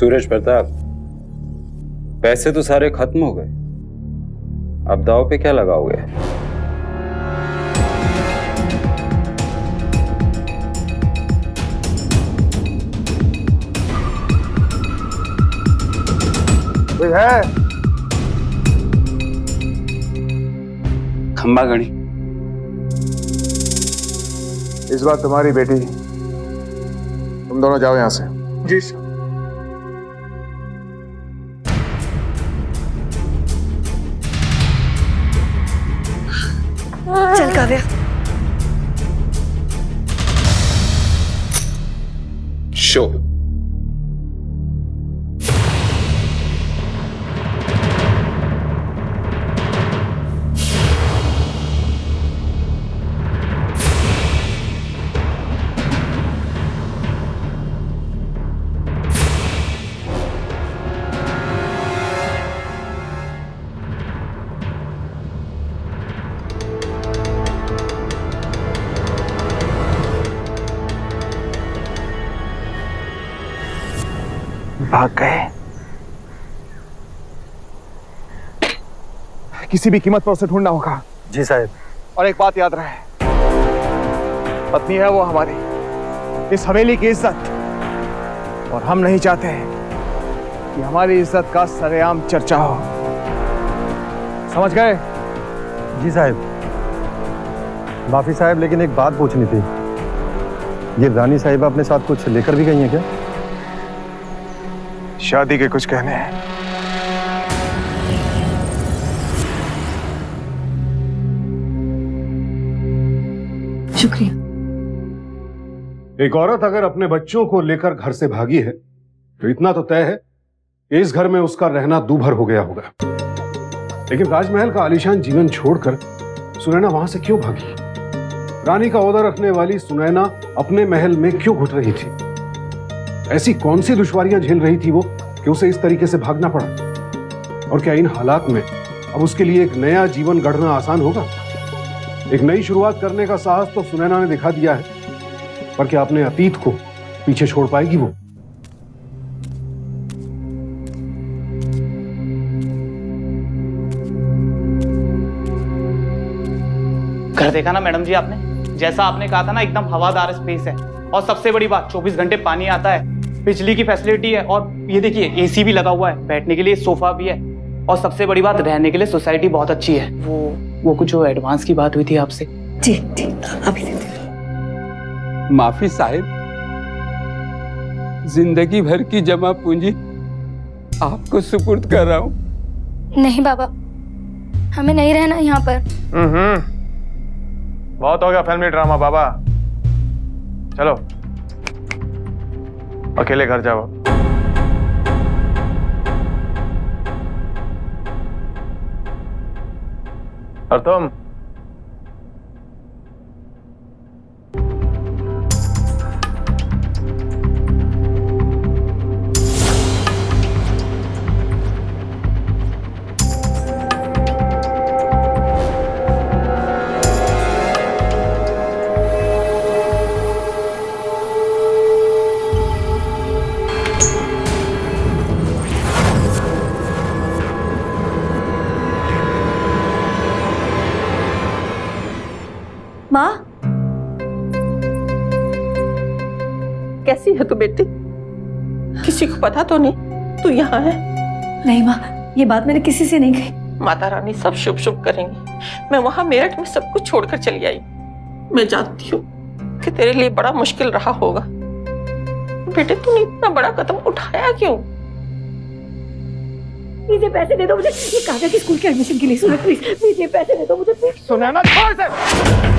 सूरज प्रताप, पैसे तो सारे खत्म हो गए, अब दाव पे क्या लगाओगे? कोई है? खंबा गणी। इस बार तुम्हारी बेटी, तुम दोनों जाओ यहां से। जी सर। चल काव्या। शो। भाग गए। किसी भी कीमत पर उसे ढूंढना होगा। जी साहब। और एक बात याद रहे, पत्नी है वो हमारी, इस हवेली की इज्जत, और हम नहीं चाहते कि हमारी इज्जत का सरेआम चर्चा हो। समझ गए? जी साहब। माफी साहब, लेकिन एक बात पूछनी थी। ये रानी साहिबा अपने साथ कुछ लेकर भी गई हैं क्या? शादी के कुछ कहने हैं। शुक्रिया। एक औरत अगर अपने बच्चों को लेकर घर से भागी है तो इतना तो तय है कि इस घर में उसका रहना दूभर हो गया होगा। लेकिन राजमहल का आलीशान जीवन छोड़कर सुनैना वहां से क्यों भागी? रानी का ओहदा रखने वाली सुनैना अपने महल में क्यों घुट रही थी? ऐसी कौन सी दुश्वारियां झेल रही थी वो कि उसे इस तरीके से भागना पड़ा? और क्या इन हालात में अब उसके लिए एक नया जीवन गढ़ना आसान होगा? एक नई शुरुआत करने का साहस तो सुनैना ने दिखा दिया है, पर क्या अपने अतीत को पीछे छोड़ पाएगी वो? घर देखा ना मैडम जी आपने? जैसा आपने कहा था ना, एकदम हवादार स्पेस है। और सबसे बड़ी बात, 24 घंटे पानी आता है, बिजली की फैसिलिटी है, और ये देखिए एसी भी लगा हुआ है, बैठने के लिए सोफा भी है, और सबसे बड़ी बात, रहने के लिए सोसाइटी बहुत अच्छी है। वो कुछ जो एडवांस की बात हुई थी आपसे। जी अभी देते। माफी साहिब, जिंदगी भर की जमा पूंजी आपको सुपुर्द कर रहा हूँ। नहीं बाबा, हमें नहीं रहना यहाँ पर। बहुत हो गया फैमिली ड्रामा बाबा, चलो अकेले घर जाओ। और तुम? माँ, कैसी है तू बेटी? किसी को पता तो नहीं तू यहाँ है? नहीं माँ, ये बात मैंने किसी से नहीं कही। माता रानी सब शुभ शुभ करेंगी। मैं वहां मेरठ में सब कुछ छोड़कर चली आई। मैं जानती हूँ कि तेरे लिए बड़ा मुश्किल रहा होगा। बेटे तूने इतना बड़ा कदम उठाया क्यों? मुझे पैसे दे दो, मुझे ये काव्या की स्कूल के एडमिशन के लिए। सुनो प्लीज ये पैसे दे दो मुझे प्लीज। सुनैना छोड़ से।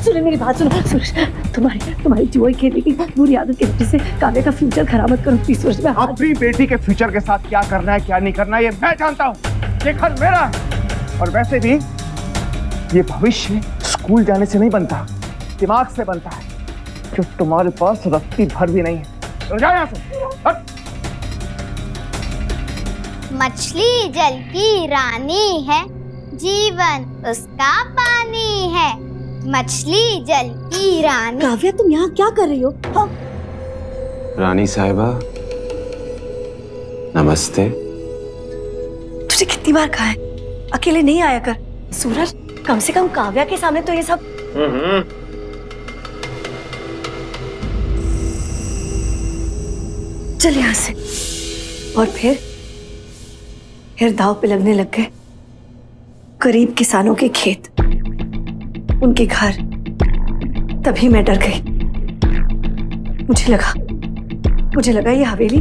सुनो मेरी बात सुनो। सूरज, तुम्हारी जुआ खेलने की बुरी आदत की वजह से काव्या का फ्यूचर खराब मत करो प्लीज। सूरज, मैं अपनी बेटी के फ्यूचर के साथ क्या करना है क्या नहीं करना है ये मैं जानता हूँ। ये घर मेरा है। और वैसे भी ये भविष्य स्कूल जाने से नहीं बनता, दिमाग से बनता है, जो तुम्हारे पास रत्ती भर भी नहीं है। तो जाओ यहाँ से। मछली जल की रानी है, जीवन उसका पानी है। मछली जल की रानी। काव्या तुम यहाँ क्या कर रही हो? हाँ? रानी साहिबा, नमस्ते। तुझे कितनी बार कहा है अकेले नहीं आया कर। सूरज, कम से कम काव्या के सामने तो ये सब। चल यहां से। और फिर दाव पे लगने लग गए गरीब किसानों के खेत, उनके घर। तभी मैं डर गई। मुझे लगा ये हवेली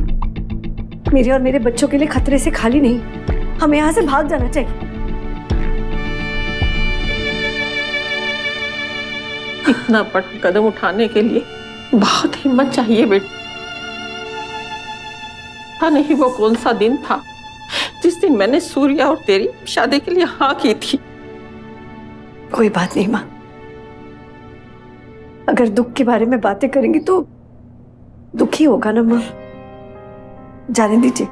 मेरे और मेरे बच्चों के लिए खतरे से खाली नहीं। हमें यहां से भाग जाना चाहिए। इतना बड़ा कदम उठाने के लिए बहुत हिम्मत चाहिए बेटी। पता नहीं वो कौन सा दिन था जिस दिन मैंने सूर्या और तेरी शादी के लिए हाँ की थी। कोई बात नहीं माँ, अगर दुख के बारे में बातें करेंगे तो दुखी होगा ना माँ। जाने दीजिए,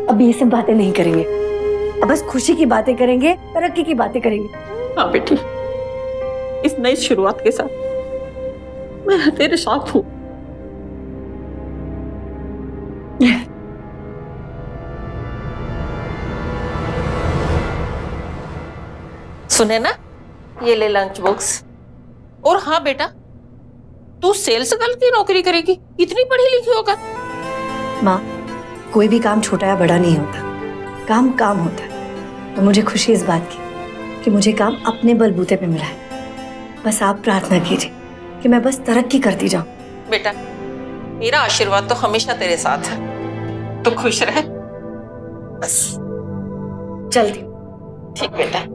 अब ये सब बातें नहीं करेंगे। अब बस खुशी की बातें करेंगे, तरक्की की बातें करेंगे। हाँ बेटी, इस नई शुरुआत के साथ मैं तेरे साथ हूँ। सुने ना, ये ले लंच बॉक्स। और हाँ बेटा, तू सेल्स गर्ल की नौकरी करेगी, इतनी पढ़ी लिखी होगा। माँ, कोई भी काम छोटा या बड़ा नहीं होता, काम काम होता है। तो मुझे खुशी इस बात की कि मुझे काम अपने बलबूते पे मिला है। बस आप प्रार्थना कीजिए कि मैं बस तरक्की करती जाऊं। बेटा, मेरा आशीर्वाद तो हमेशा तेरे साथ है, तो खुश रह बस। चलती। ठीक बेटा।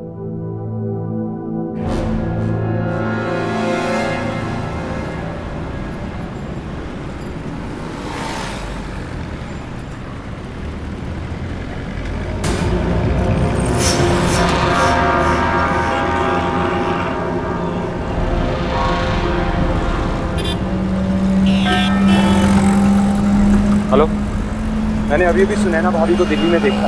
हेलो, मैंने अभी भी सुनैना भाभी को दिल्ली में देखा।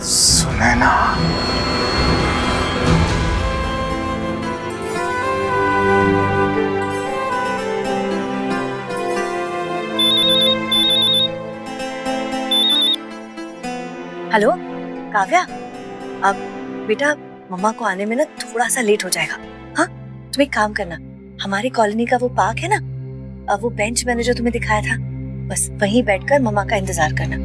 सुनैना, हेलो काव्या, अब बेटा मम्मा को आने में ना थोड़ा सा लेट हो जाएगा। हाँ, तुम एक काम करना, हमारी कॉलोनी का वो पार्क है ना, अब वो बेंच मैंने जो तुम्हें दिखाया था, बस वहीं बैठकर मम्मा का इंतजार करना।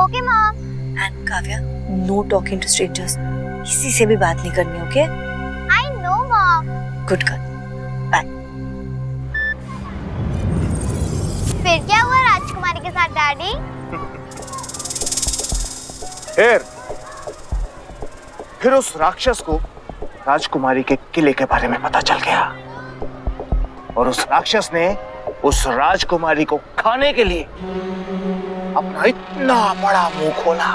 Okay mom. And Kavya, no talking to strangers, किसी से भी बात नहीं करनी, okay? I know mom. Good girl, bye. फिर क्या हुआ राजकुमारी के साथ डैडी? फिर उस राक्षस को राजकुमारी के किले के बारे में पता चल गया और उस राक्षस ने उस राजकुमारी को खाने के लिए अपना इतना बड़ा मुंह खोला।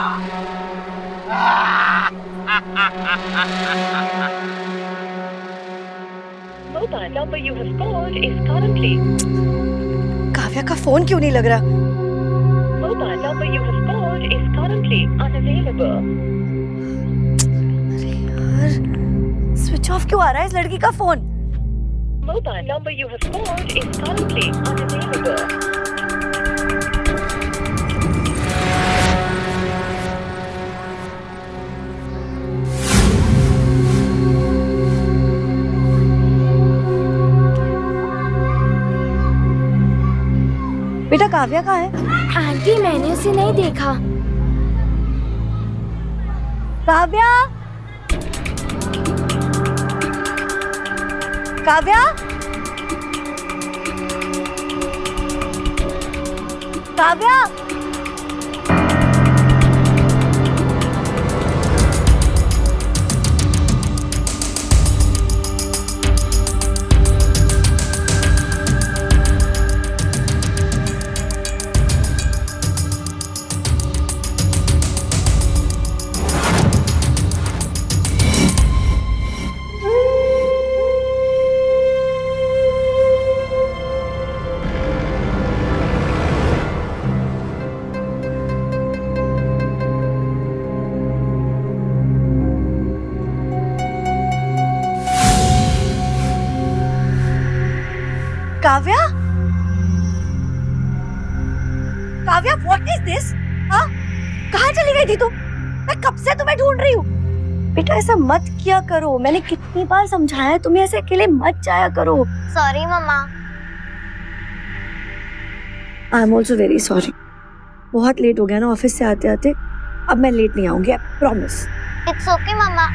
काव्या का फोन क्यों नहीं लग रहा? स्विच ऑफ क्यों आ रहा है इस लड़की का phone? Mobile number you have called is currently unavailable. बेटा काव्या कहाँ है? आंटी, मैंने उसे नहीं देखा। Kavya, Kavya, Kavya, Kavya, Kavya, what is this? हाँ, कहाँ चली गई थी तुम? मैं कब से तुम्हें ढूंढ रही हूँ। बेटा ऐसा मत किया करो, मैंने कितनी बार समझाया तुम्हें ऐसे अकेले मत जाया करो। सॉरी मम्मा। I am also very sorry. बहुत लेट हो गया ना ऑफिस से आते आते। अब मैं लेट नहीं आऊंगी, आई प्रॉमिस। इट्स ओके मम्मा।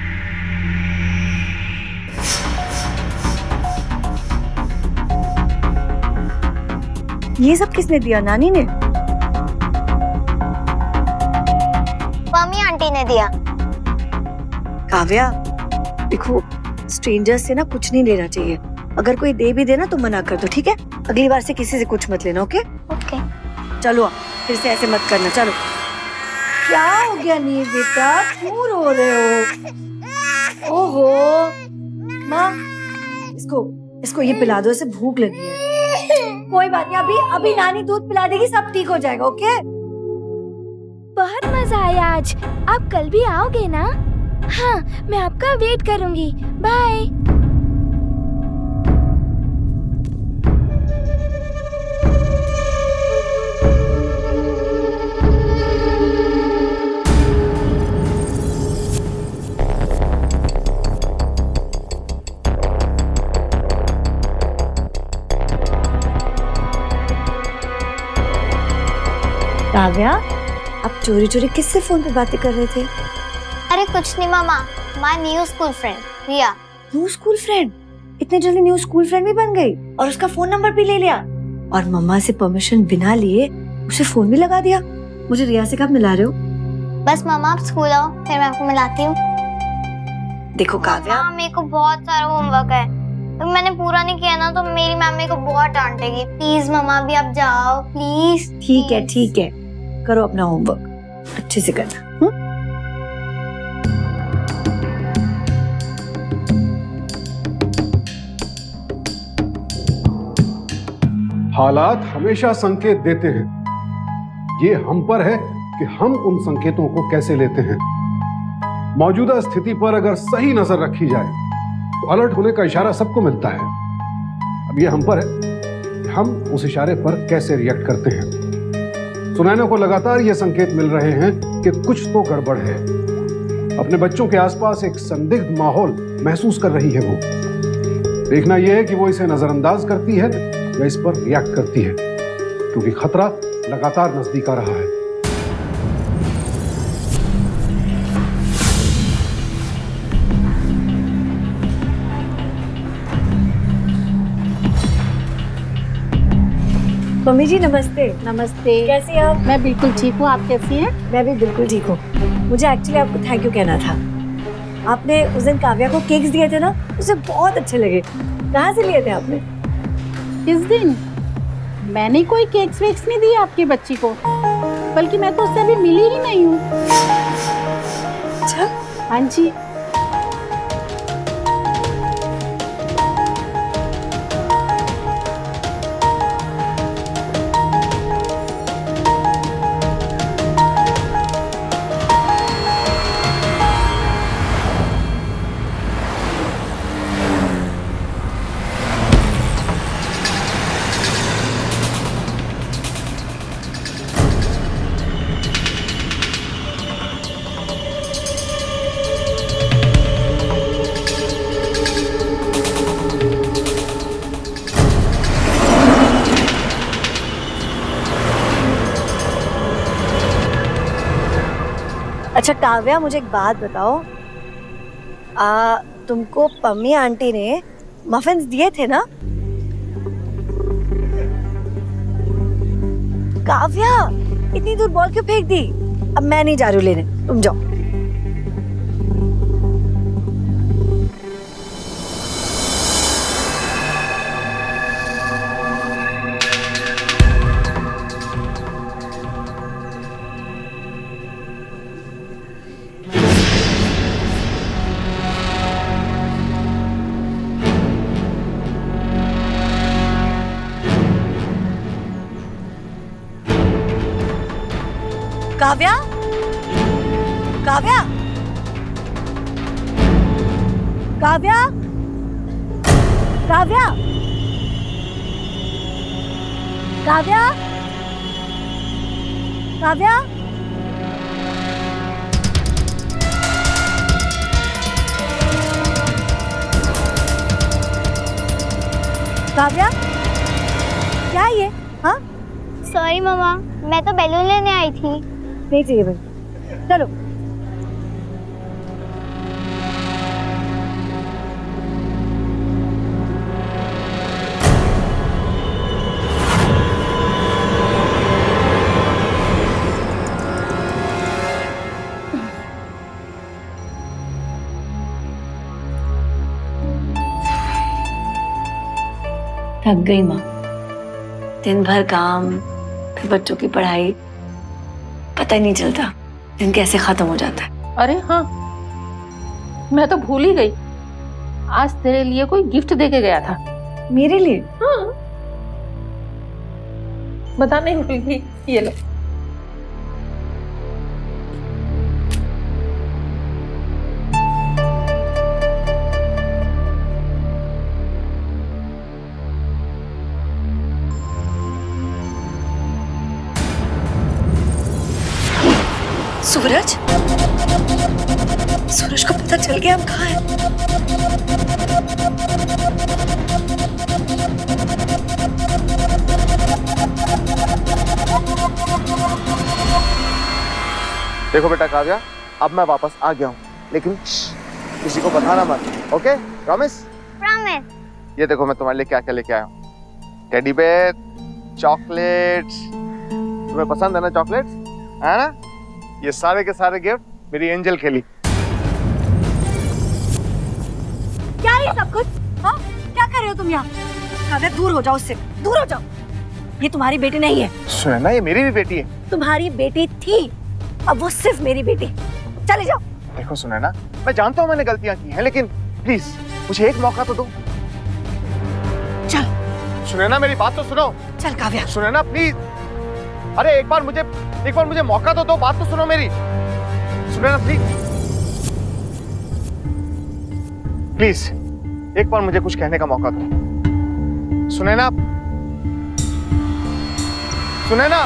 ये सब किसने दिया? नानी ने? मम्मी आंटी ने दिया। काव्या देखो, स्ट्रेंजर्स से ना कुछ नहीं लेना चाहिए। अगर कोई दे भी देना तो मना कर दो, ठीक है? अगली बार से किसी से कुछ मत लेना, ओके? ओके। चलो फिर से ऐसे मत करना। चलो। क्या हो गया नीर बेटा, क्यों रो रहे हो? ओहो माँ, इसको ये पिला दो, इसे भूख लगी है। कोई बात नहीं, अभी नानी दूध पिला देगी, सब ठीक हो जाएगा, ओके? बहुत मजा आया आज। आप कल भी आओगे ना? हाँ, मैं आपका वेट करूंगी। बाय। काव्या, आप चोरी चोरी किससे फोन पे बातें कर रहे थे? अरे कुछ नहीं मामा, my new school friend Riya. New school friend? इतने जल्दी न्यू स्कूल फ्रेंड भी बन गई और उसका फोन नंबर भी ले लिया और मम्मा से परमिशन बिना लिए उसे फोन भी लगा दिया। मुझे रिया से कब मिला रहे हो? बस मामा आप स्कूल आओ, फिर मैं आपको मिलाती हूँ। देखो काव्या, मेरे को बहुत सारा होमवर्क है, तो मैंने पूरा नहीं किया ना तो मेरी मैम मेरे को बहुत डांटेगी। प्लीज मामा अभी आप जाओ प्लीज। ठीक है, करो अपना होमवर्क अच्छे से करना। हालात हमेशा संकेत देते हैं, ये हम पर है कि हम उन संकेतों को कैसे लेते हैं। मौजूदा स्थिति पर अगर सही नजर रखी जाए तो अलर्ट होने का इशारा सबको मिलता है। अब ये हम पर है कि हम उस इशारे पर कैसे रिएक्ट करते हैं। सुनैना को लगातार ये संकेत मिल रहे हैं कि कुछ तो गड़बड़ है। अपने बच्चों के आसपास एक संदिग्ध माहौल महसूस कर रही है वो। देखना यह है कि वो इसे नजरअंदाज करती है या इस पर रिएक्ट करती है, क्योंकि खतरा लगातार नजदीक आ रहा है। मम्मी जी नमस्ते। नमस्ते। कैसे हैं आप? मैं बिल्कुल ठीक हूँ, आप कैसी हैं? मैं भी बिल्कुल ठीक हूँ। मुझे एक्चुअली आपको थैंक यू कहना था। आपने उस दिन काव्या को केक्स दिए थे ना, उसे बहुत अच्छे लगे। कहाँ से लिए थे आपने? किस दिन? मैंने कोई केक्स वेक्स नहीं दिए आपकी बच्ची को, बल्कि मैं तो उससे अभी मिली ही नहीं हूँ। अच्छा? हाँ जी। अच्छा काव्या, मुझे एक बात बताओ, तुमको पम्मी आंटी ने मफिन्स दिए थे ना? काव्या, इतनी दूर बॉल क्यों फेंक दी? अब मैं नहीं जा रही हूँ लेने, तुम जाओ। काव्या, काव्या, काव्या, काव्या, काव्या, काव्या, काव्या, क्या ये? हाँ, सॉरी मम्मा, मैं तो बैलून लेने आई थी। नहीं चाहिए भाई, चलो। थक गई माँ, दिन भर काम, फिर बच्चों की पढ़ाई, पता ही नहीं चलता दिन कैसे खत्म हो जाता है। अरे हाँ, मैं तो भूल ही गई, आज तेरे लिए कोई गिफ्ट देके गया था। मेरे लिए? हाँ, बताने ही भूल गई। ये लो। सूरज, सूरज को पता चल गया हम कहाँ हैं। देखो बेटा काव्या, अब मैं वापस आ गया हूँ, लेकिन किसी को बताना मत, ओके? प्रॉमिस? प्रॉमिस। ये देखो मैं तुम्हारे लिए क्या क्या लेके आया हूँ। टेडी बेयर, चॉकलेट्स, तुम्हें पसंद है ना चॉकलेट्स, है ना? ये सारे के सारे गिफ्ट मेरी एंजल के लिए। क्या है सब कुछ? हाँ, क्या कर रहे हो तुम यहाँ? काव्या, दूर हो जाओ उससे, दूर हो जाओ। ये तुम्हारी बेटी नहीं है। सुने ना, ये मेरी भी बेटी है। तुम्हारी बेटी थी, अब वो सिर्फ मेरी बेटी। चले जाओ। देखो सुने ना, मैं जानता हूँ मैंने गलतियां की हैं, लेकिन प्लीज मुझे एक मौका तो दो। चल। सुने ना, मेरी बात तो सुनो। चल काव्या। सुने ना प्लीज। अरे एक बार मुझे मौका तो दो, बात तो सुनो मेरी। सुने ना प्लीज, प्लीज एक बार मुझे कुछ कहने का मौका दो। सुने ना, सुने ना।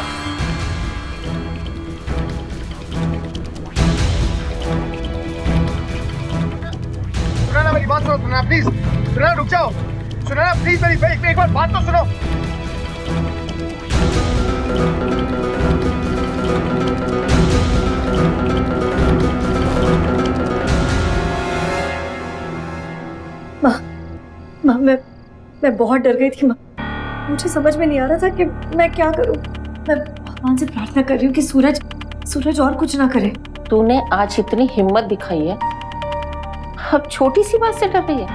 सुने ना, मेरी बात सुनो। सुने ना प्लीज। सुने ना, रुक जाओ। सुने ना प्लीज, मेरी एक बार बात तो सुनो। माँ, मैं बहुत डर गई थी माँ। मुझे समझ में नहीं आ रहा था कि मैं क्या करूं। मैं भगवान से प्रार्थना कर रही हूँ कि सूरज और कुछ ना करे। तूने आज इतनी हिम्मत दिखाई है, अब छोटी सी बात से डर रही है?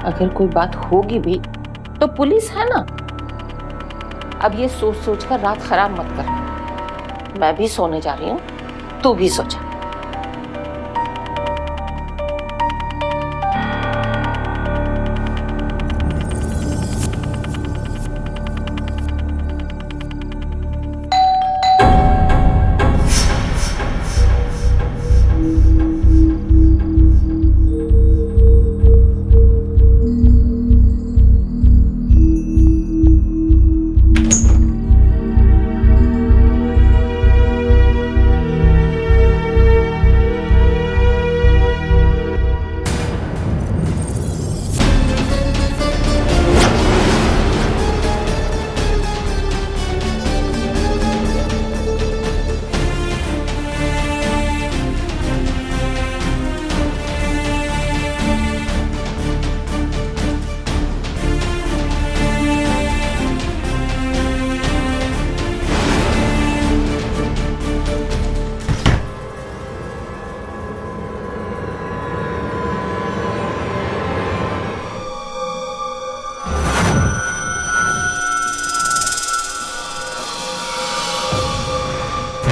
अगर कोई बात होगी भी तो पुलिस है ना। अब ये सोच सोच कर रात खराब मत कर। मैं भी सोने जा रही हूँ, तू भी सो जा।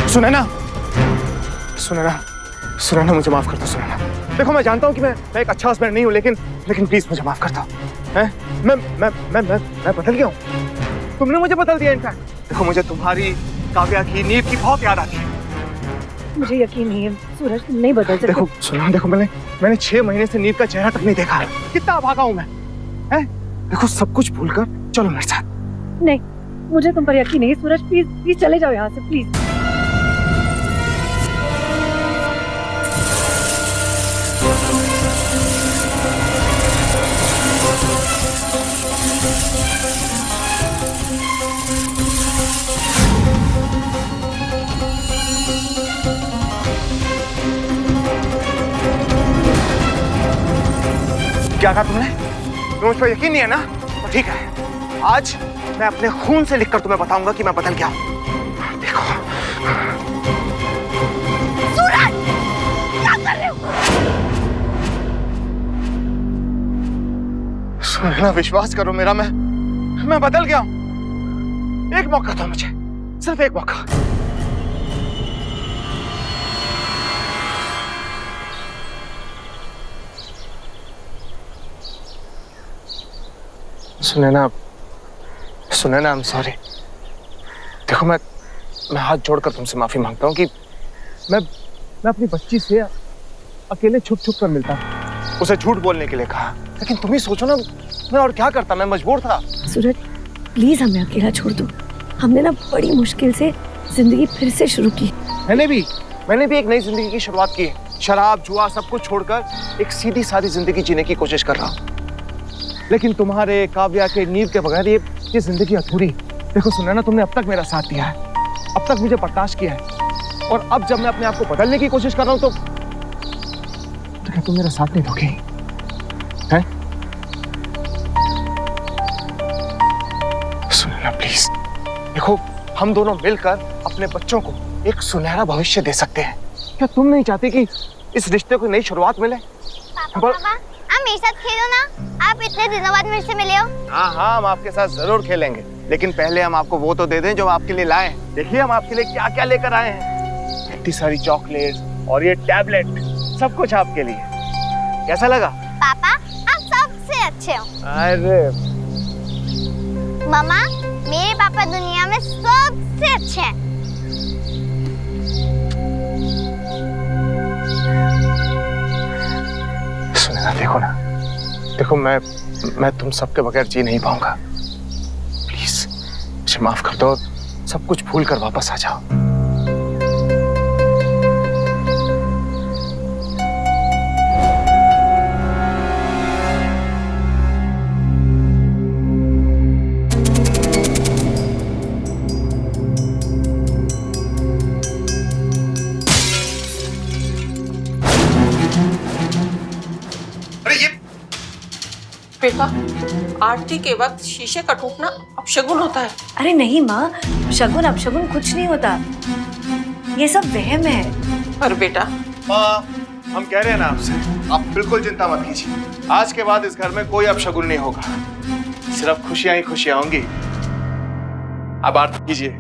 सुनैना, सुनैना मुझे माफ कर दो सुनैना। देखो मैं जानता हूँ कि मैं एक अच्छा हस्बैंड नहीं हूँ, लेकिन प्लीज मुझे माफ कर दो। हैं? मैं बदल गया हूँ। तुमने मुझे बदल दिया इनफैक्ट। देखो मुझे तुम्हारी, काव्या की, नीव की बहुत याद आती है। मुझे यकीन नहीं है सूरज, तुम नहीं बदल सकते। देखो सुनैना, देखो मैंने 6 महीने से नीव का चेहरा तक नहीं देखा है। कितना भागा हूँ मैं। हैं? देखो सब कुछ भूलकर चलो मेरे साथ। नहीं, मुझे तुम पर यकीन नहीं सूरज, प्लीज प्लीज चले जाओ यहाँ से प्लीज। क्या कहा तुमने? तुम्हें मुझ पर यकीन नहीं है ना? तो ठीक है, आज मैं अपने खून से लिखकर तुम्हें बताऊंगा कि मैं बदल गया हूं। देखो। सूरज, क्या कर रहे हो? सुनैना, विश्वास करो मेरा, मैं बदल गया हूं। एक मौका दो मुझे, सिर्फ एक मौका। Sunaina, Sunaina, I am sorry. देखो, मैं हाथ जोड़कर तुमसे माफी मांगता हूँ कि मैं अपनी बच्ची से अकेले छुप छुप कर मिलता हूँ। उसे झूठ बोलने के लिए कहा, लेकिन तुम ही सोचो ना, मैं और क्या करता, मैं मजबूर था। सूरज प्लीज हमें अकेला छोड़ दो, हमने ना बड़ी मुश्किल से जिंदगी फिर से शुरू की। मैंने भी एक नई जिंदगी की शुरुआत की है। शराब जुआ सब कुछ छोड़कर एक सीधी सादी जिंदगी जीने की कोशिश कर रहा हूँ। लेकिन तुम्हारे, काव्या के नींव के बगैर ये जिंदगी अधूरी। देखो सुनैना, तुमने अब तक मेरा साथ दिया है, अब तक मुझे बर्दाश्त किया है, और अब जब मैं अपने आप को बदलने की कोशिश कर रहा हूं तो क्या तुम मेरा साथ नहीं दोगे? हैं? सुनैना प्लीज, देखो हम दोनों मिलकर अपने बच्चों को एक सुनहरा भविष्य दे सकते हैं। क्या तुम नहीं चाहती कि इस रिश्ते को नई शुरुआत मिले? पापा, आप मेरे साथ खेलो ना। आप इतने दिनों बाद मेरे से मिले हो। हाँ, हम आपके साथ जरूर खेलेंगे, लेकिन पहले हम आपको वो तो दे दें जो आपके लिए लाए। देखिए हम आपके लिए क्या क्या लेकर आए हैं। इतनी सारी चॉकलेट्स और ये टैबलेट, सब कुछ आपके लिए। कैसा लगा? पापा, आप सबसे अच्छे हो। अरे मम्मा, मेरे पापा दुनिया में सबसे अच्छे हैं। सुनैना, देखो ना, देखो मैं तुम सबके बगैर जी नहीं पाऊंगा। प्लीज मुझे माफ कर दो, सब कुछ भूल कर वापस आ जाओ। बेटा, आरती के वक्त शीशे का टूटना अपशगुन होता है। अरे नहीं माँ, शगुन अपशगुन कुछ नहीं होता, ये सब वहम है। पर बेटा, माँ, हम कह रहे हैं ना आपसे, आप बिल्कुल चिंता मत कीजिए। आज के बाद इस घर में कोई अपशगुन नहीं होगा, सिर्फ खुशियां ही खुशियां होंगी। अब आरती कीजिए।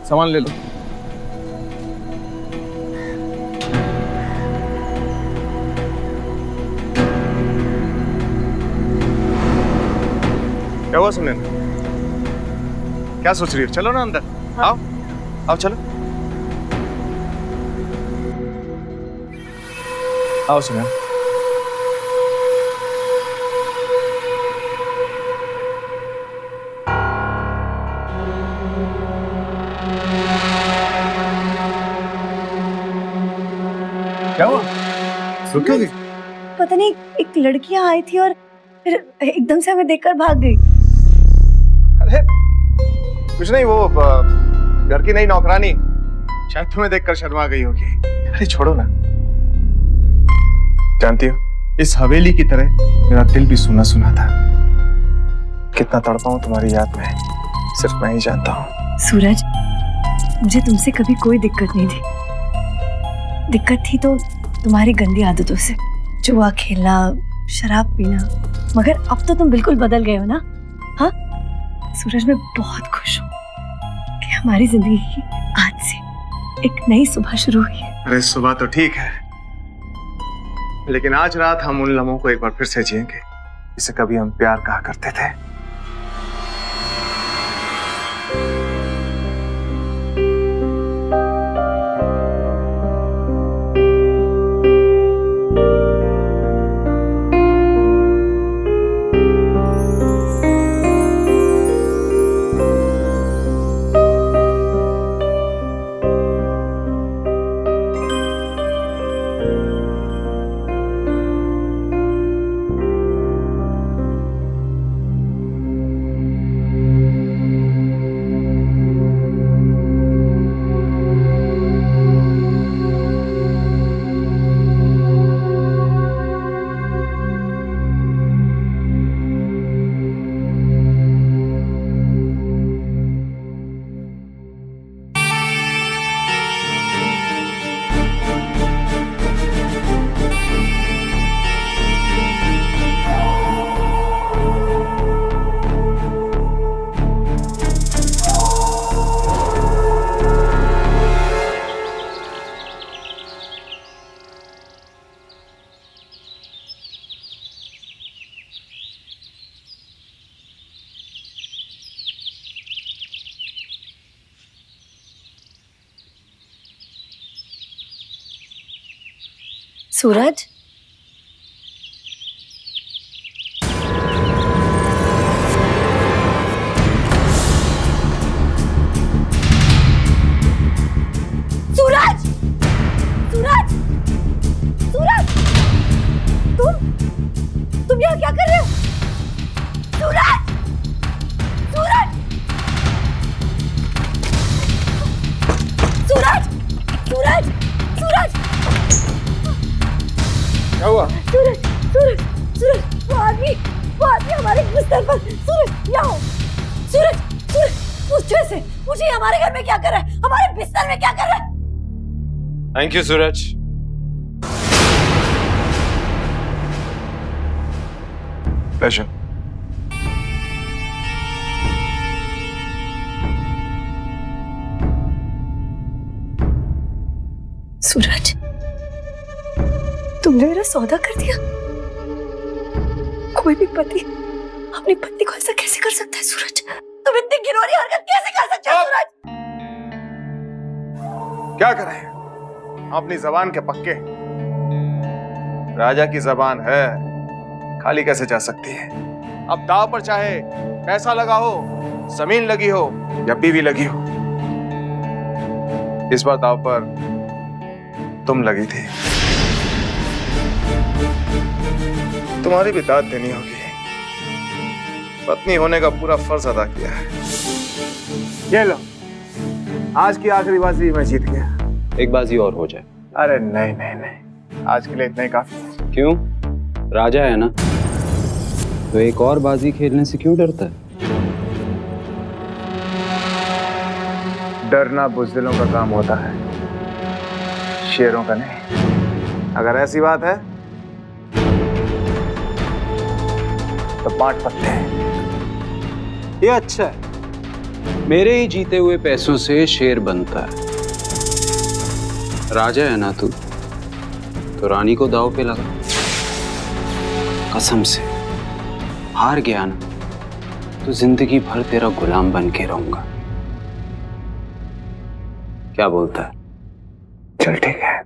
सामान ले लो। क्या हुआ सुनैना? क्या सोच रही हो? चलो ना अंदर। हाँ। आओ चलो। आओ सुनैना। क्या हुआ? रुक क्यों गई? पता नहीं, एक लड़कियां आई थी और फिर एकदम से हमें देखकर भाग गई। अरे कुछ नहीं, वो घर की नई नौकरानी शायद तुम्हें देखकर शर्मा गई होगी। अरे छोड़ो ना। जानती हो, इस हवेली की तरह मेरा दिल भी सुना सुना था। कितना तड़पा हूं तुम्हारी याद में, सिर्फ मैं ही जानता हूँ। सूरज, मुझे तुमसे कभी कोई दिक्कत नहीं थी। दिक्कत थी तो तुम्हारी गंदी आदतों से, जुआ खेलना, शराब पीना। मगर अब तो तुम बिल्कुल बदल गए हो ना। हाँ सूरज, मैं बहुत खुश हूँ कि हमारी जिंदगी की आज से एक नई सुबह शुरू हुई है। अरे सुबह तो ठीक है, लेकिन आज रात हम उन लम्हों को एक बार फिर से जिएंगे जिसे कभी हम प्यार कहा करते थे। सूरज, सूरज, सूरज, सूरज, तुम यहाँ क्या कर रहे हो? सूरज, सूरज, सूरज, सूरज, सूरज, क्या हुआ? सूरज, सूरज, सूरज, वो आदमी हमारे बिस्तर पर। सूरज, यहाँ आओ। सूरज, सूरज, पूछो इसे, मुझे हमारे घर में क्या कर रहा है, हमारे बिस्तर में क्या कर रहा है? Thank you Suraj. प्लेजर। सूरज, तुमने मेरा सौदा कर दिया। कोई भी पति अपनी पत्नी को ऐसा कैसे कर सकता है सूरज? तुम इतनी घिनौनी हरकत कैसे कर सकते हो सूरज? क्या करें, अपनी जबान के पक्के। राजा की जबान है, खाली कैसे जा सकती है? अब दाव पर चाहे पैसा लगा हो, जमीन लगी हो या बीवी लगी हो, इस बार दाव पर तुम लगी थी। तुम्हारी भी दाद देनी होगी। पत्नी होने का पूरा फर्ज अदा किया है। ये लो, आज की आखिरी बाजी मैं जीत गया। एक बाजी और हो जाए। अरे नहीं नहीं नहीं, आज के लिए इतना ही काफी है। क्यों? राजा है ना, तो एक और बाजी खेलने से क्यों डरता है? डरना बुज़दिलों का काम होता है, शेरों का नहीं। अगर ऐसी बात है तो 5 पत्ते। ये अच्छा है, मेरे ही जीते हुए पैसों से शेर बनता है। राजा है ना तू, तो रानी को दांव पे लगा। कसम से, हार गया ना तो जिंदगी भर तेरा गुलाम बन के रहूंगा। क्या बोलता है? चल ठीक है।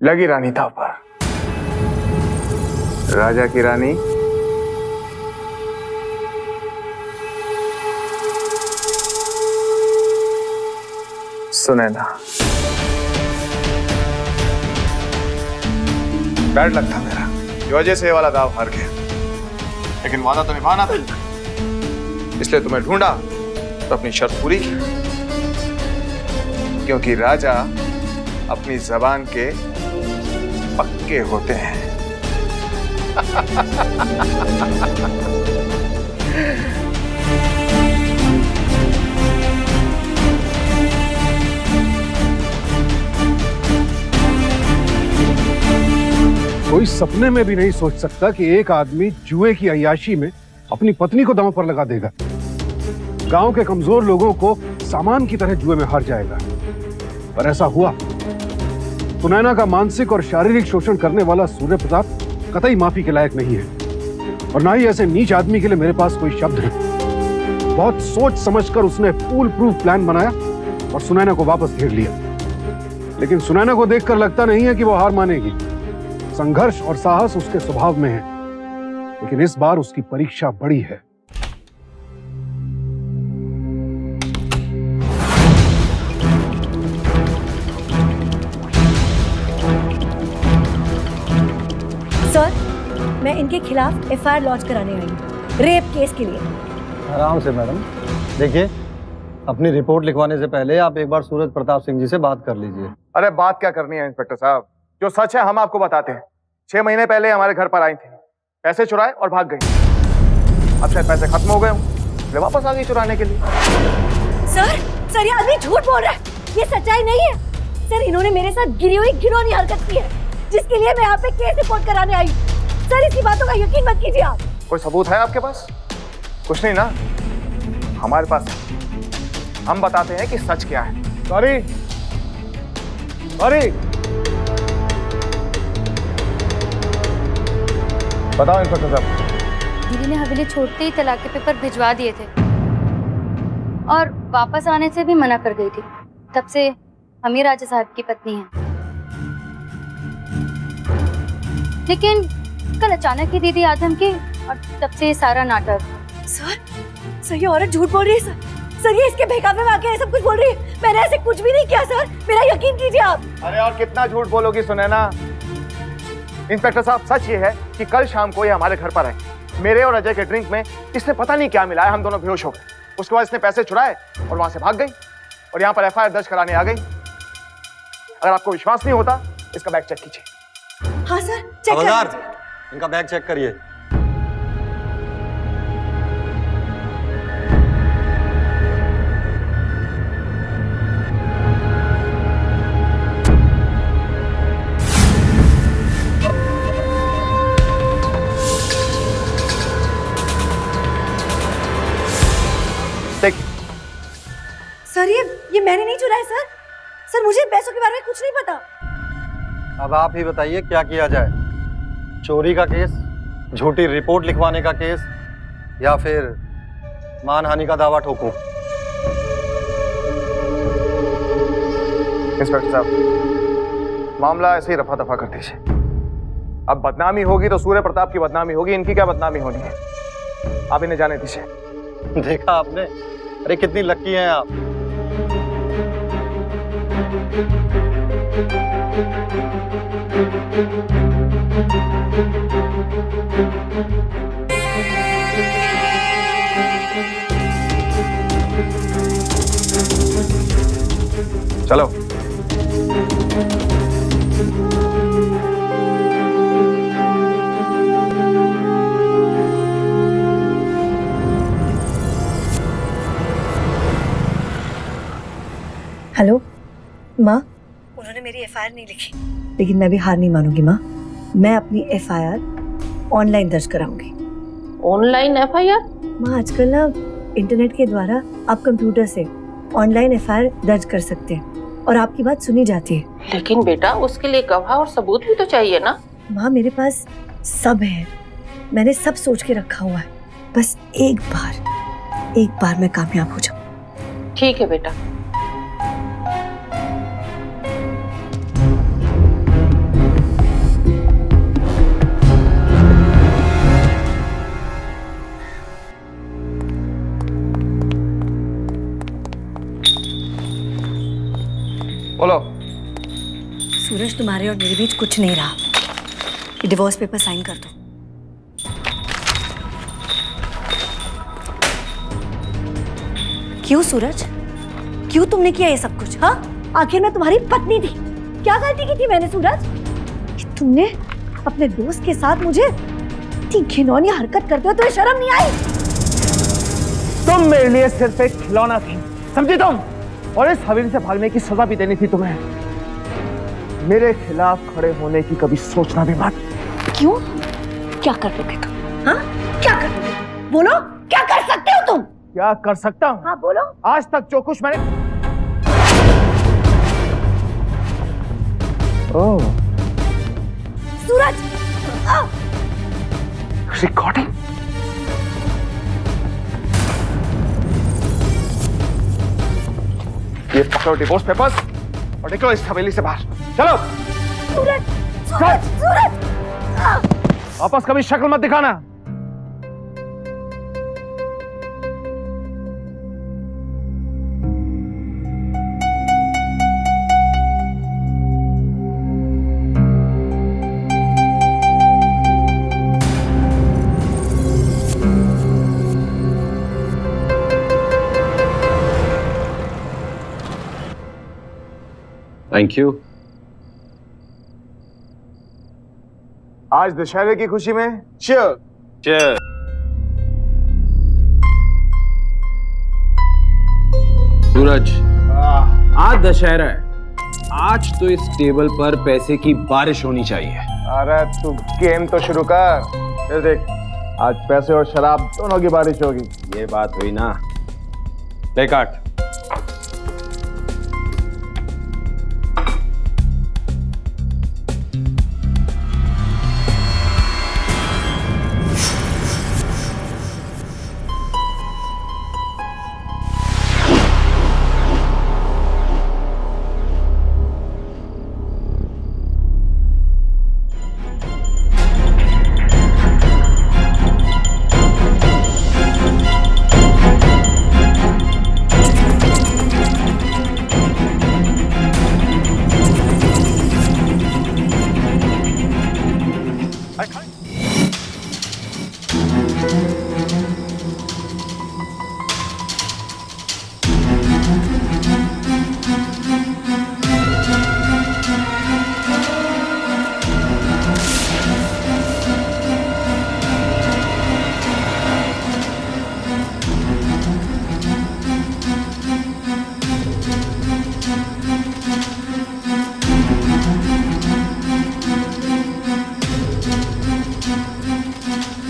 लगी रानी दांव पर। राजा की रानी सुनैना। बैड लक था मेरा, की वजह से ये वाला दाव हार गया, लेकिन वादा तो निभाना था, इसलिए तुम्हें ढूंढा तो अपनी शर्त पूरी की। क्योंकि राजा अपनी जबान के पक्के होते हैं। कोई सपने में भी नहीं सोच सकता कि एक आदमी जुए की अय्याशी में अपनी पत्नी को दांव पर लगा देगा। गांव के कमजोर लोगों को सामान की तरह जुए में हार जाएगा। पर ऐसा हुआ। सुनैना का मानसिक और शारीरिक शोषण करने वाला सूर्य प्रताप कतई माफी के लायक नहीं है, और ना ही ऐसे नीच आदमी के लिए मेरे पास कोई शब्द है। बहुत सोच समझकर उसने फूल प्रूफ प्लान बनाया और सुनैना को वापस घेर लिया। लेकिन सुनैना को देखकर लगता नहीं है कि वो हार मानेगी। संघर्ष और साहस उसके स्वभाव में है, लेकिन इस बार उसकी परीक्षा बड़ी है। सर, मैं इनके खिलाफ एफआईआर लॉन्च कराने आई हूँ रेप केस के लिए। आराम से मैडम, देखिए अपनी रिपोर्ट लिखवाने से पहले आप एक बार सूरज प्रताप सिंह जी से बात कर लीजिए। अरे बात क्या करनी है इंस्पेक्टर साहब, जो सच है हम आपको बताते हैं। 6 महीने पहले हमारे घर पर आई थी, पैसे चुराए और भाग गई। अब शायद पैसे खत्म हो गए हों, इसलिए वापस आ गई चुराने के लिए। सर ये आदमी झूठ बोल रहा है, ये सच्चाई नहीं है। सर, इन्होंने मेरे साथ गिरी हुई घिनौनी हरकत की है, जिसके लिए मैं यहाँ पे केस रिपोर्ट कराने आई हूँ। सर, इसकी बातों का यकीन मत कीजिए आप। कोई सबूत है आपके पास? कुछ नहीं ना, हमारे पास है। हम बताते हैं कि सच क्या है। सॉरी बताओ इंस्पेक्टर साहब। दीदी ने हवेली छोड़ते ही तलाक के पेपर भिजवा दिए थे और वापस आने से भी मना कर गई थी। तब से हम ही राजा साहब की पत्नी हैं। लेकिन कल अचानक ही दीदी आदम की और तब से ये सारा नाटक। सर ये औरत झूठ बोल रही है। सर ये इसके बेकाबू में आके सब कुछ बोल रही है। मैंने ऐसे कुछ भी नहीं किया सर, मेरा यकीन कीजिए आप। अरे और कितना झूठ बोलोगी सुनैना। इंस्पेक्टर साहब, सच ये है कि कल शाम को ये हमारे घर पर आए। मेरे और अजय के ड्रिंक में इसने पता नहीं क्या मिलाया, हम दोनों बेहोश हो गए। उसके बाद इसने पैसे चुराए और वहां से भाग गई और यहाँ पर एफआईआर दर्ज कराने आ गई। अगर आपको विश्वास नहीं होता, इसका बैग चेक कीजिए। हाँ सर, चेक हवलदार, इनका बैग चेक करिए। देखिए सर, ये मैंने नहीं चुराया सर। सर, मुझे पैसों के बारे में कुछ नहीं पता। अब आप ही बताइए क्या किया जाए, चोरी का केस, झूठी रिपोर्ट लिखवाने का केस, या फिर मानहानि का दावा ठोकूं? इंस्पेक्टर साहब, मामला ऐसे ही रफा दफा कर दीजिए। अब बदनामी होगी तो सूर्य प्रताप की बदनामी होगी, इनकी क्या बदनामी होनी है। आप इन्हें जाने दीजिए। देखा आपने, अरे कितनी लकी हैं आप। चलो। हेलो माँ, उन्होंने मेरी एफआईआर नहीं लिखी, लेकिन मैं भी हार नहीं मानूंगी माँ। मैं अपनी एफआईआर ऑनलाइन दर्ज कराऊंगी। Online FIR? माँ, आजकल ना इंटरनेट के द्वारा आप कंप्यूटर से ऑनलाइन एफआईआर दर्ज कर सकते हैं और आपकी बात सुनी जाती है। लेकिन बेटा, उसके लिए गवाह और सबूत भी तो चाहिए ना। माँ, मेरे पास सब है, मैंने सब सोच के रखा हुआ है। बस एक बार मैं कामयाब हो जाऊं। ठीक है बेटा। बोलो। सूरज, तुम्हारे और मेरे बीच कुछ नहीं रहा। ये डिवोर्स पेपर साइन कर दो। क्यों सूरज, क्यों तुमने किया ये सब कुछ? हाँ, आखिर मैं तुम्हारी पत्नी थी। क्या गलती की थी मैंने सूरज कि तुमने अपने दोस्त के साथ मुझे इतनी घिनौनी हरकत करते हो? तुम्हें शर्म नहीं आई? तुम मेरे लिए सिर्फ एक खिलौना थी, समझी तुम? और इस हवेली से भागने की सजा भी देनी थी तुम्हें। मेरे खिलाफ खड़े होने की कभी सोचना भी मत। क्यों? क्या कर लोगे तुम? हाँ, क्या कर लोगे? बोलो, क्या कर सकते हो तुम? क्या कर सकता हूँ? हाँ बोलो। आज तक जो कुछ मैंने ओह, सूरज रिकॉर्डिंग। ये पकड़ो डिवोर्स पेपर्स और निकलो इस हवेली से बाहर। चलो। सूरज सूरज सूरज वापस कभी शक्ल मत दिखाना। Thank you. आज दशहरे की खुशी में चीयर। चीयर। सूरज, आज दशहरा है। आज तो इस टेबल पर पैसे की बारिश होनी चाहिए। अरे तू गेम तो शुरू कर। फिर देख, आज पैसे और शराब दोनों की बारिश होगी। ये बात हुई ना। ले काट।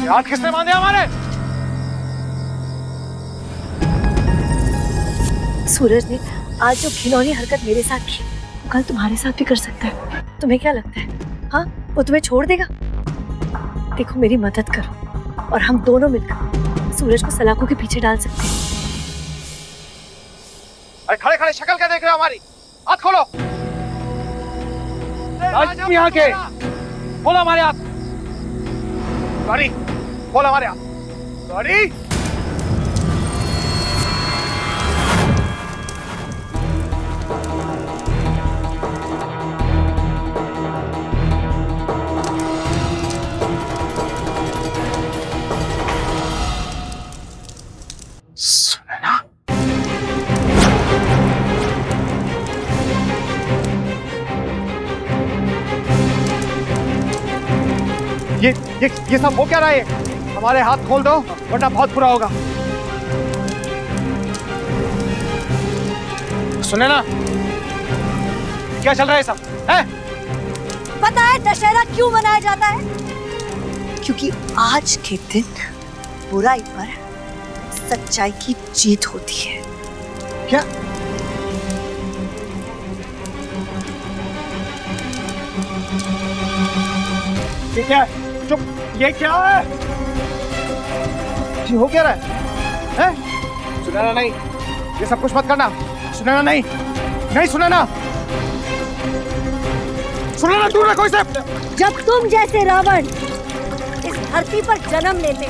हाथ किसने बांधे हमारे? सूरज ने आज जो घिनौनी हरकत मेरे साथ की, वो कल तुम्हारे साथ भी कर सकता है। तुम्हें क्या लगता है, हाँ, वो तुम्हें छोड़ देगा? देखो, मेरी मदद करो और हम दोनों मिलकर सूरज को सलाखों के पीछे डाल सकते हैं। अरे खड़े खड़े शक्ल क्या देख रहे हो हमारी? हाथ खोलो। राजू यहाँ के खोलो हमारे हाथ। गाड़ी खोलो हमारे हाथ। गाड़ी। सुनना। ये सब हो क्या रहा है? हमारे हाथ खोल दो वरना बहुत बुरा होगा। सुने ना, क्या चल रहा है सब? है? पता है दशहरा क्यों मनाया जाता है? क्योंकि आज के दिन बुराई पर सच्चाई की जीत होती है। क्या? ये क्या है? चुप, ये क्या है? ये हो क्या रहा है? हैं? सुनना नहीं, ये सब कुछ मत करना। सुनना नहीं, नहीं सुनना, सुनना दूर रखो इसे। जब तुम जैसे रावण इस धरती पर जन्म लेते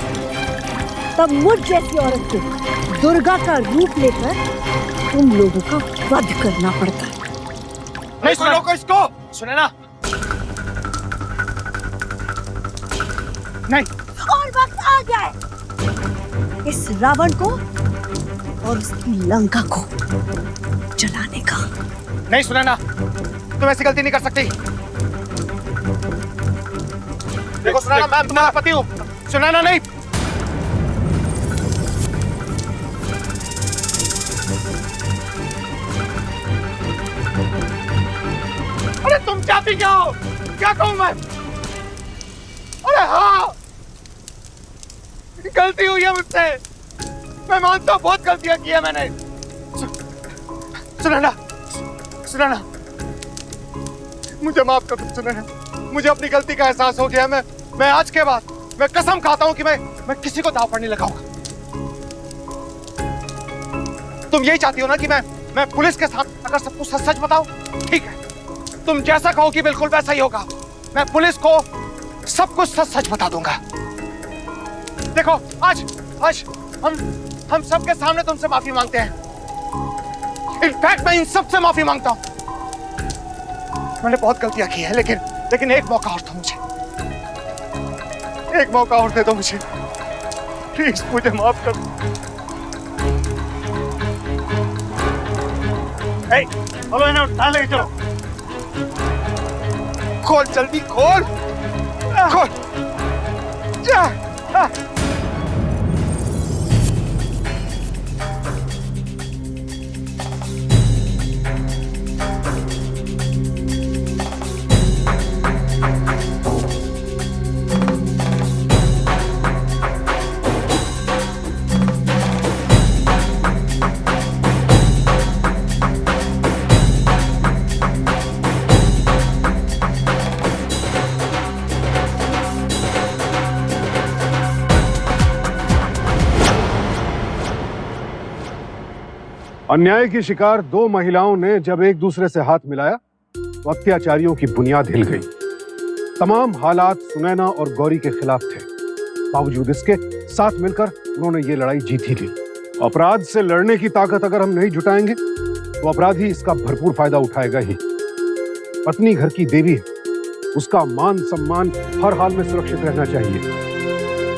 तब मुझ जैसी औरत को दुर्गा का रूप लेकर तुम लोगों का वध करना पड़ता है। नहीं सुनो को इसको, सुने ना। नहीं। और वक्त आ गया है इस रावण को और उसकी लंका को जलाने का। नहीं सुना ना, तुम ऐसी गलती नहीं कर सकती। देखो सुना ना, मैं तुम्हारा पति हूँ। सुना ना, नहीं। अरे तुम चाहती क्या हो? क्या कहूँ मैं? अरे हाँ, गलती हुई है मुझसे। मैं मानता हूँ बहुत गलतियां की है मैंने। सुना ना, सुना ना, मुझे माफ कर दो सुनैना, मुझे अपनी गलती का एहसास हो गया। मैं आज के बाद मैं कसम खाता हूं कि मैं किसी को दांव पर नहीं लगाऊंगा। तुम यही चाहती हो ना कि मैं पुलिस के साथ अगर सब कुछ सच बताऊं? ठीक है, तुम जैसा कहोगी बिल्कुल वैसा ही होगा। मैं पुलिस को सब कुछ सच बता दूंगा। देखो आज हम सबके सामने तुमसे माफी मांगते हैं। इनफैक्ट मैं इन सब से माफी मांगता हूं। मैंने बहुत गलतियां की है, लेकिन एक मौका और दो मुझे, एक मौका और दे दो मुझे, प्लीज मुझे माफ कर दो। चलो इन्हें उठा लेके चलो। खोल जल्दी खोल खोल। अन्याय की शिकार दो महिलाओं ने जब एक दूसरे से हाथ मिलाया तो अत्याचारियों की बुनियाद हिल गई। तमाम हालात सुनैना और गौरी के खिलाफ थे। बावजूद इसके साथ मिलकर उन्होंने ये लड़ाई जीत ही ली। अपराध से लड़ने की ताकत अगर हम नहीं जुटाएंगे तो अपराधी इसका भरपूर फायदा उठाएगा ही। पत्नी घर की देवी है, उसका मान सम्मान हर हाल में सुरक्षित रहना चाहिए।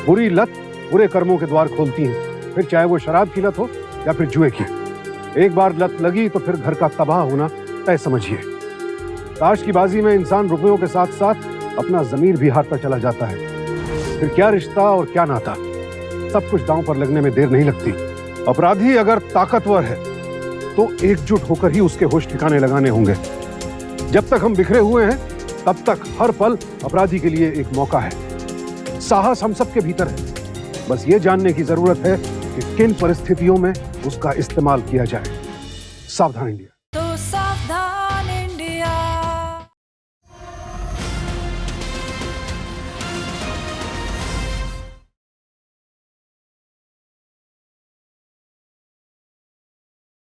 बुरी लत बुरे कर्मों के द्वार खोलती है, फिर चाहे वो शराब की लत हो या फिर जुए की। एक बार लत लगी तो फिर घर का तबाह होना तय समझिए। ताश की बाजी में इंसान रुपयों के साथ साथ अपना जमीर भी हारता चला जाता है। फिर क्या रिश्ता और क्या नाता, सब कुछ दांव पर लगने में देर नहीं लगती। अपराधी अगर ताकतवर है तो एकजुट होकर ही उसके होश ठिकाने लगाने होंगे। जब तक हम बिखरे हुए हैं तब तक हर पल अपराधी के लिए एक मौका है। साहस हम सबके भीतर है, बस ये जानने की जरूरत है कि किन परिस्थितियों में उसका इस्तेमाल किया जाए। सावधान इंडिया।